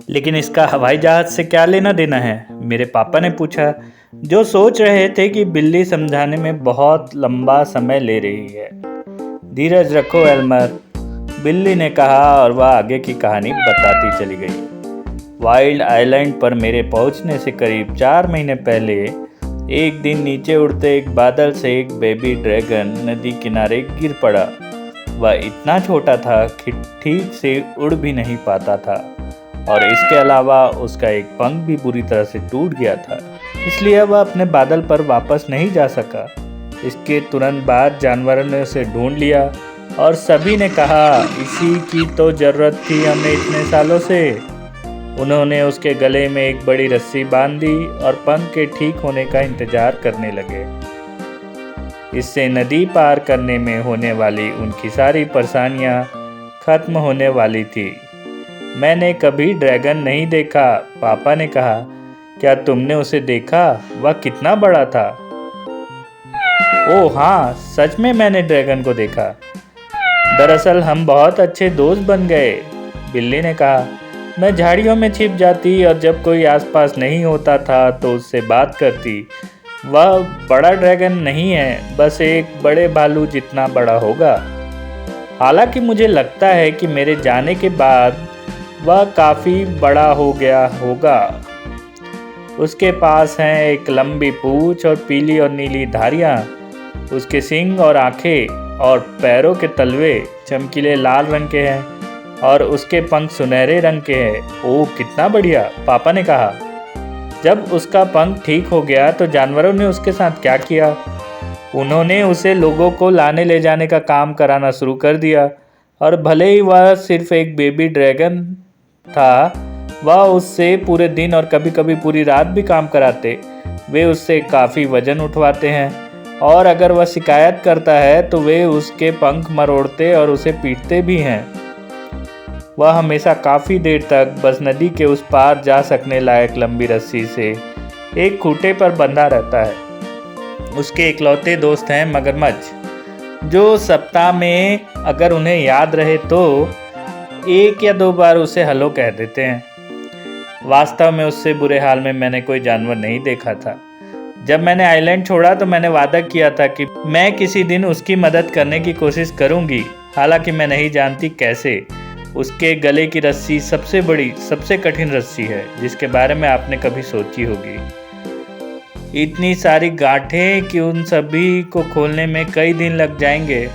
लेकिन इसका हवाई जहाज से क्या लेना देना है? मेरे पापा ने पूछा, जो सोच रहे थे कि बिल्ली समझाने में बहुत लंबा समय ले रही है। धीरज रखो एल्मर, बिल्ली ने कहा और वह आगे की कहानी बताती चली गई। वाइल्ड आइलैंड पर मेरे पहुंचने से करीब 4 महीने पहले एक दिन नीचे उड़ते एक बादल से एक बेबी ड्रैगन नदी किनारे गिर पड़ा। वह इतना छोटा था कि ठीक से उड़ भी नहीं पाता था और इसके अलावा उसका एक पंख भी बुरी तरह से टूट गया था, इसलिए वह अपने बादल पर वापस नहीं जा सका। इसके तुरंत बाद जानवरों ने उसे ढूंढ लिया और सभी ने कहा, इसी की तो जरूरत थी हमें इतने सालों से। उन्होंने उसके गले में एक बड़ी रस्सी बांध दी और पंख के ठीक होने का इंतजार करने लगे। इससे नदी पार करने में होने वाली उनकी सारी परेशानियां खत्म होने वाली थी। मैंने कभी ड्रैगन नहीं देखा, पापा ने कहा। क्या तुमने उसे देखा? वह कितना बड़ा था? ओह हाँ, सच में मैंने ड्रैगन को देखा। दरअसल हम बहुत अच्छे दोस्त बन गए, बिल्ली ने कहा। मैं झाड़ियों में छिप जाती और जब कोई आसपास नहीं होता था तो उससे बात करती। वह बड़ा ड्रैगन नहीं है, बस एक बड़े भालू जितना बड़ा होगा। हालांकि मुझे लगता है कि मेरे जाने के बाद वह काफ़ी बड़ा हो गया होगा। उसके पास हैं एक लंबी पूंछ और पीली और नीली धारियाँ। उसके सींग और आँखें और पैरों के तलवे चमकीले लाल रंग के हैं और उसके पंख सुनहरे रंग के हैं। ओह कितना बढ़िया, पापा ने कहा। जब उसका पंख ठीक हो गया तो जानवरों ने उसके साथ क्या किया? उन्होंने उसे लोगों को लाने ले जाने का काम कराना शुरू कर दिया और भले ही वह सिर्फ एक बेबी ड्रैगन था, वह उससे पूरे दिन और कभी कभी पूरी रात भी काम कराते। वे उससे काफ़ी वजन उठवाते हैं और अगर वह शिकायत करता है तो वे उसके पंख मरोड़ते और उसे पीटते भी हैं। वह हमेशा काफ़ी देर तक बस नदी के उस पार जा सकने लायक लंबी रस्सी से एक खूंटे पर बंधा रहता है। उसके इकलौते दोस्त हैं मगरमच्छ, जो सप्ताह में अगर उन्हें याद रहे तो 1 या 2 बार उसे हेलो कह देते हैं। वास्तव में उससे बुरे हाल में मैंने कोई जानवर नहीं देखा था। जब मैंने आइलैंड छोड़ा तो मैंने वादा किया था कि मैं किसी दिन उसकी मदद करने की कोशिश करूंगी, हालांकि मैं नहीं जानती कैसे। उसके गले की रस्सी सबसे बड़ी, सबसे कठिन रस्सी है जिसके बारे में आपने कभी सोची होगी। इतनी सारी गांठें कि उन सभी को खोलने में कई दिन लग जाएंगे।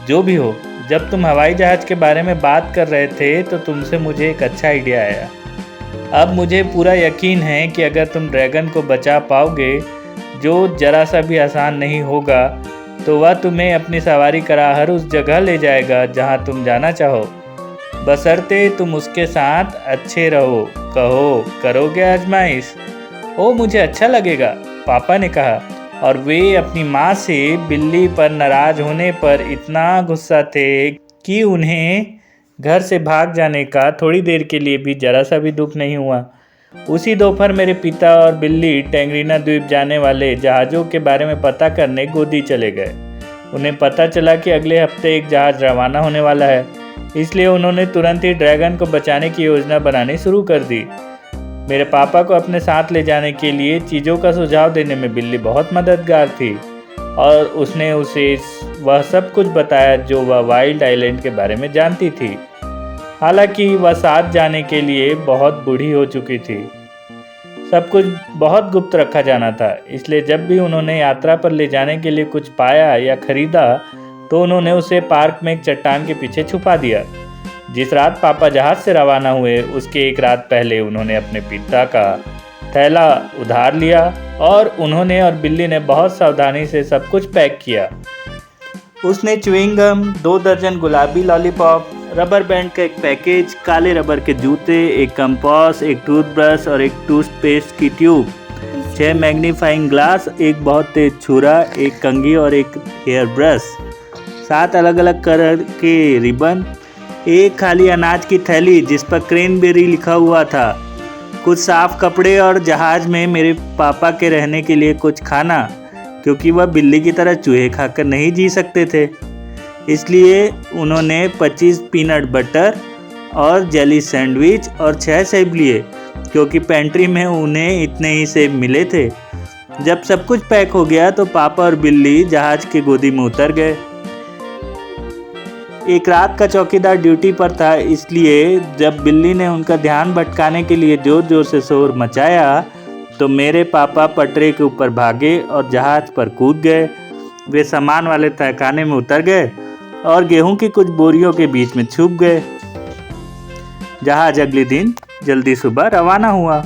जो भी हो, जब तुम हवाई जहाज के बारे में बात कर रहे थे तो तुमसे मुझे एक अच्छा आइडिया आया। अब मुझे पूरा यकीन है कि अगर तुम ड्रैगन को बचा पाओगे, जो जरा सा भी आसान नहीं होगा, तो वह तुम्हें अपनी सवारी करा हर उस जगह ले जाएगा जहां तुम जाना चाहो, बशर्ते तुम उसके साथ अच्छे रहो। कहो, करोगे आजमाइश? ओ मुझे अच्छा लगेगा, पापा ने कहा। और वे अपनी माँ से बिल्ली पर नाराज होने पर इतना गुस्सा थे कि उन्हें घर से भाग जाने का थोड़ी देर के लिए भी जरा सा भी दुख नहीं हुआ। उसी दोपहर मेरे पिता और बिल्ली टेंगरीना द्वीप जाने वाले जहाज़ों के बारे में पता करने गोदी चले गए। उन्हें पता चला कि अगले हफ्ते एक जहाज़ रवाना होने वाला है, इसलिए उन्होंने तुरंत ही ड्रैगन को बचाने की योजना बनानी शुरू कर दी। मेरे पापा को अपने साथ ले जाने के लिए चीज़ों का सुझाव देने में बिल्ली बहुत मददगार थी और उसने उसे वह सब कुछ बताया जो वह वाइल्ड आइलैंड के बारे में जानती थी। हालांकि वह साथ जाने के लिए बहुत बूढ़ी हो चुकी थी। सब कुछ बहुत गुप्त रखा जाना था, इसलिए जब भी उन्होंने यात्रा पर ले जाने के लिए कुछ पाया या खरीदा तो उन्होंने उसे पार्क में एक चट्टान के पीछे छुपा दिया। जिस रात पापा जहाज से रवाना हुए उसके एक रात पहले उन्होंने अपने पिता का थैला उधार लिया और उन्होंने और बिल्ली ने बहुत सावधानी से सब कुछ पैक किया। उसने च्युइंगम, 2 दर्जन गुलाबी लॉलीपॉप, रबर बैंड का एक पैकेज, काले रबर के जूते, एक कंपास, एक टूथब्रश और एक टूथपेस्ट की ट्यूब, 6 मैग्नीफाइंग ग्लास, एक बहुत तेज छुरा, एक कंघी और एक हेयर ब्रश, 7 अलग अलग कलर के रिबन, एक खाली अनाज की थैली जिस पर क्रैनबेरी लिखा हुआ था, कुछ साफ कपड़े और जहाज में मेरे पापा के रहने के लिए कुछ खाना, क्योंकि वह बिल्ली की तरह चूहे खाकर नहीं जी सकते थे। इसलिए उन्होंने 25 पीनट बटर और जेली सैंडविच और 6 सेब लिए, क्योंकि पेंट्री में उन्हें इतने ही सेब मिले थे। जब सब कुछ पैक हो गया तो पापा और बिल्ली जहाज की गोदी में उतर गए। एक रात का चौकीदार ड्यूटी पर था, इसलिए जब बिल्ली ने उनका ध्यान भटकाने के लिए जोर जोर से शोर मचाया तो मेरे पापा पटरी के ऊपर भागे और जहाज पर कूद गए। वे सामान वाले तहखाने में उतर गए और गेहूं की कुछ बोरियों के बीच में छुप गए। जहाज अगले दिन जल्दी सुबह रवाना हुआ।